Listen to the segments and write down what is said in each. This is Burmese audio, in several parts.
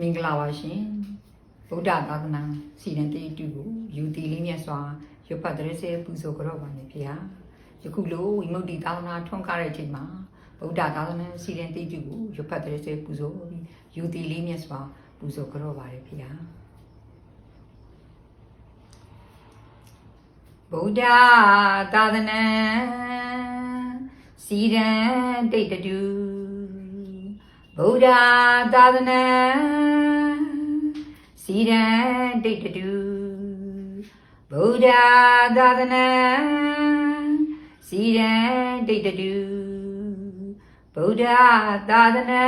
မင်္ဂလာပါရှင်ဗုဒ္ဓသာသနာစီရင်တေးတူကိုယူတီလေးမြတ်စွာရွတ်ဖတ်တဲ့စေပူဇော်ကြတော့ပါမယ်ဖေဟာယခုလိုဝိမု ക്തി သာသနာထွန်းကားတဲ့အချိန်မှာဗုဒ္ဓသာသနာစီရင်တေးတူကိုရွတ်ဖတ်တဲ့စေပူဇော်ပြီးယူတီလေးမြတ်စွာပူဇော်ကြတော့ပါတယ်ဖေဟာဗုဒ္ဓသာသနာစီရင်တေးတူဗုဒ္ဓသာသနာစီရန်တိတ်တူဗုဒ္ဓသာသနာစီရန်တိတ်တူဗုဒ္ဓသာသနာ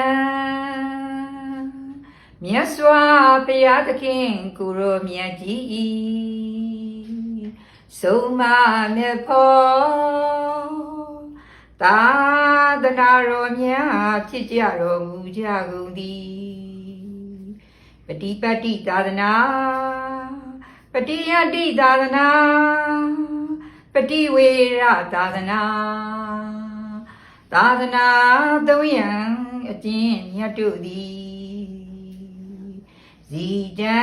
မြတ်စွာဘုရားသခင်ကိုရောမြတ်ကြီးဆုံးမမြတ်ဖို့သာသနာတော်များဖြစ်ကြတော်မူကြကုန်သည်ပฏิပတ်တိသာသနာပฏิယတ္တိသာသနာပฏิဝေရသာသနာသာသနာသုံးရန်အကျင့်မြတ်တို့သည်ဇီတံ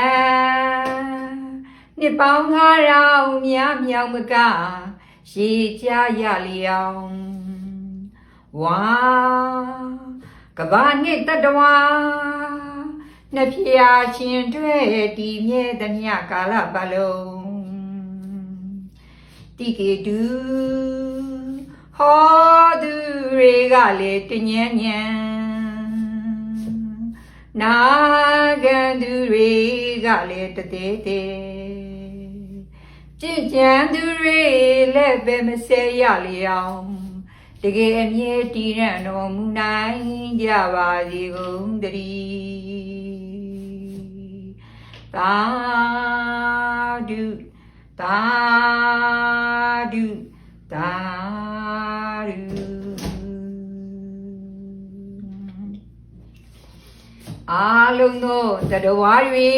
နှစ်ပေါင်း900များမြောက်မကရှေးကြရလျောင်းဝါကဘာနှစ်တတဝါနှစ်ဖြာရှင်တွေ့တည်မြဲသမျှကာလပတ်လုံးတိကေတုဟောသူတွေကလည်းတညံ့ညံနာကန်သူတွေကလည်းတသေးသေးကြင်ကြံသူတွေလည်းပဲမဆဲရလျောင်းတကယ်အမြဲတည်ရန်တော်မူနိုင်ကြပါစေကုန်သတည်းသာဓုသာဓုသာဓုအားလုံးသောသတ္တဝါတွေ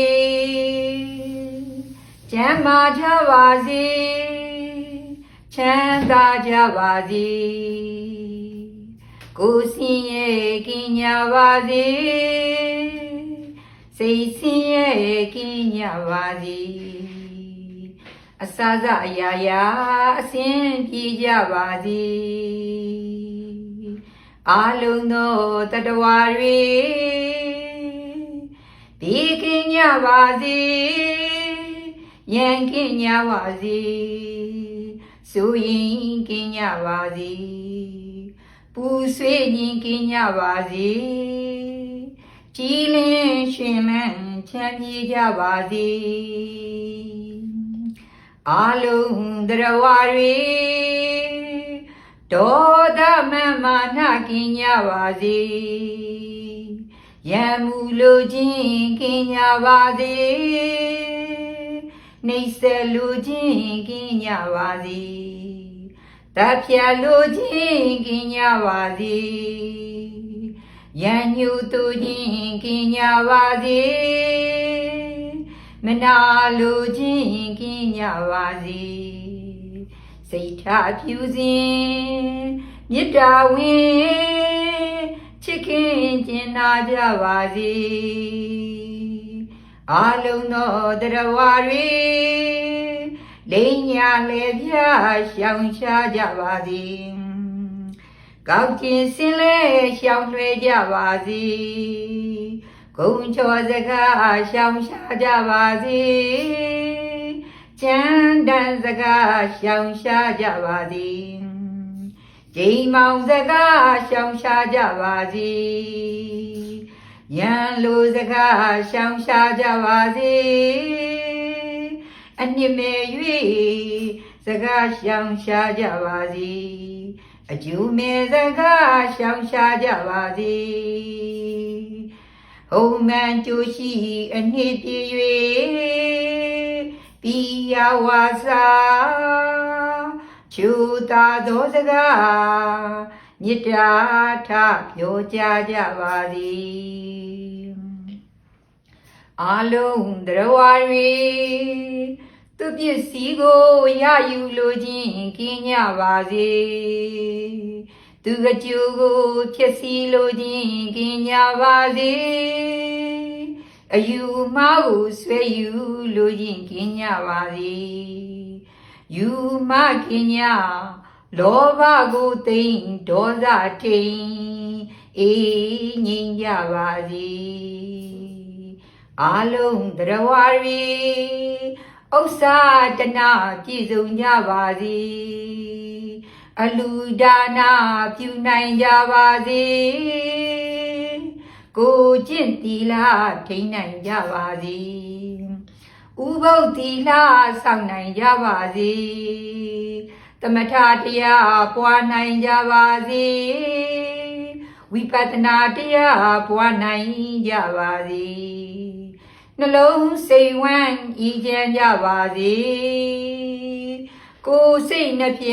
ကျမ်းမာကြပါစေချမ်းသာကြပါစေကိုယ်စင်ရဲ့ကင်းကြပါစေစိတ်စင်ရဲ့ကင်းကြပါစေအစစအရာရာအစဉ်ပြေကြပါစေအားလုံးသောတတ္တဝါတွေဒီကင်းကြပါစေယံကင်းကြပါစေဆိုရင်ကင်းကြပါစေပူဆွေးရင်ကင်းကြပါစေကြည်လင်းရှင်လန်းချမ်းမြေကြပါစေအလုံးတရားဝါတွေဒေါသမမာနကင်းကြပါစေယံမူလိုခြင်းကင်းကြပါစေနှိမ့်ဆက်လိုခြင်းကင်းကြပါစေတပ်ဖြတ်လိုခြင်းကင်းကြပါစေရန်ညူတူခြင်းကင်းကြပါစေမနာလိုခြင်းကင်းကြပါစေစိတ်ထားဖြူစင်မေတ္တာဝင်ချစ်ခင်ကျင်နာကြပါစေအလုံးသောတရားဝါတွေလိမ်ညာလေပြရှောင်ရှားကြပါစေကောက်ကျင်စင်လဲရှောင်လွှဲကြပါစေဂုံချောစကားရှောင်ရှားကြပါစေကျမ်းတန်စကားရှောင်ရှားကြပါစေဂျိမ်းမောင်စကားရှောင်ရှားကြပါစေယံလိုစကားရှောင်ရှားကြပါစေအနှစ်မဲ့၍စကားရှောင်ရှားကြပါစေအကျိုးမဲ့စကားရှောင်ရှားကြပါစေဟုံးမှန်ကြိုးရှိအနှစ်ပြည့်၍ပိယဝါစာချူတာသောစကားမေတ္တာထပြောကြားကြပါစေအလုံးတရားဝါတွေသူပစ္စည်းကိုရယူလိုခြင်းကင်းကြပါစေသူကကြိုးကိုဖြစ်စီလိုခြင်းကင်းကြပါစေ အယူမှားကိုဆွဲယူလို့ရင်ကင်းကြပါစေယူမကင်းကြလောဘကိုသိမ့်ဒေါသထိန်အေးငြိမ်ကြပါစေအလုံးတရားဝါရီဥစ္စာတနာပြည့်စုံကြပါစေအလူဒါနာပြုနိုင်ကြပါစေကိုကျင့်သီလထိန်းနိုင်ကြပါစေဥပုသ်သီလဆောင်နိုင်ကြပါစေသမထတရားပွားနိုင်ကြပါစေဝိပဿနာတရားပွားနိုင်ကြပါစေနှလုံးစိတ်ဝမ်းဤချမ်းကြပါစေကိုယ်စိတ်နှပြ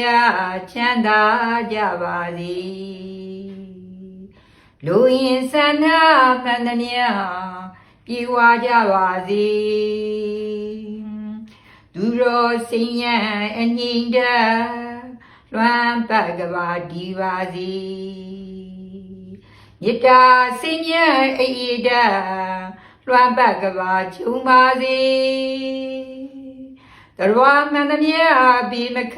ချမ်းသာကြပါစေလူရင်ဆန္ဒမှန်သမျှပြေဝကြပါစေသူတော်စင်ရန်အငြိမ့်တလွမ်းပတ်ကဘာဒီပါစေမေတ္တာစင်ရန်အေးတလွမ်းပတ်ကဘာခြုံပါစေတရဝမှန်သမျှဘေမခ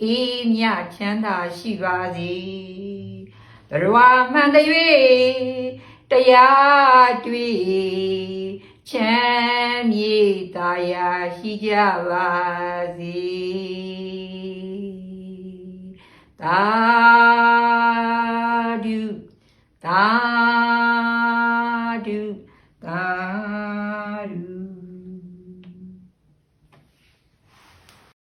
အေးမြချမ်းသာရှိပါစေတရဝမှန်၍တရားတွေ့ချမ်းမြေ့သာယာရှိကြပါစေသာ